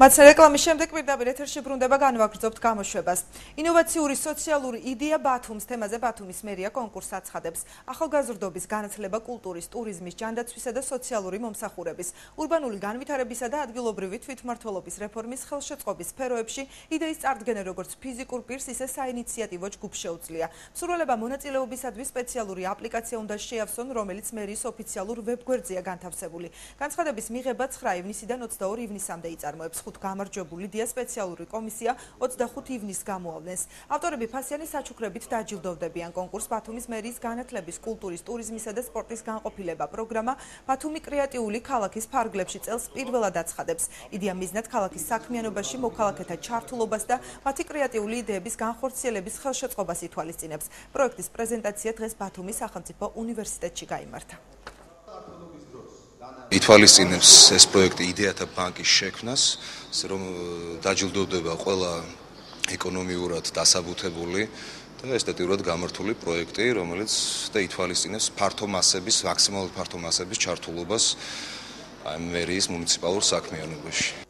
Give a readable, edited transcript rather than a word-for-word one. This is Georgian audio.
მათს რეკლამის შემდეგ პირდაპირ ეთერში ბრუნდება განვაგრძობთ გამოშვებას. ინოვაციური სოციალური იდეა ბათუმს თემაზე ბათუმის მერია კონკურსს აცხადებს. ახალგაზრდობის განათლება, კულტურის, ტურიზმის, ჯანდაცვისა და სოციალური მომსახურების, ურბანული განვითარებისა და ადგილობრივი თვითმმართველობის რეფორმის ხელშეწყობის სფეროებში იდეის წარდგენა როგორც ფიზიკურ პირს, ისე საინიციატივო ჯგუფს შეუძლია. მსურველება მონაწილეობისადმი სპეციალური აპლიკაცია უნდა შეავსონ, რომელიც მერიის ოფიციალურ ვებგვერდზეა განთავსებული. განცხადების მიღება 9 ივნისიდან 22 ივნისამდე იწარმოებს. გამარჯვებული დია სპეციალური კომისია 25 ივნისს გამოავლენს. ავტორები ფასიანი საჩუქრებით დაჯილდოვდებიან. კონკურს ბათუმის მერიის განათლების, კულტურის, ტურიზმისა და სპორტის განყოფილება პროგრამა ბათუმი კრეატიული ქალაქის ფარგლებში წელს პირველად აცხადებს. იდეა მიზნად ქალაქის საქმიანობაში მოქალაქეთა ჩართულობას და მათი კრეატიული იდეების განხორციელების ხელშეწყობას ითვალისწინებს. პროექტის პრეზენტაცია დღეს ბათუმის სახელმწიფო უნივერსიტეტში გაიმართა. ითვალისწინებს ეს პროექტი იდეათა ბანკის შექმნას, რომ დაჯილდოვდება ყველა ეკონომიურად დასაბუთებული და ესთეტიურად გამართული პროექტი, რომელიც ითვალისწინებს ფართო მასების, მაქსიმალური ფართო მასების ჩართულობას მერიის მუნიციპალურ საქმიანობაში.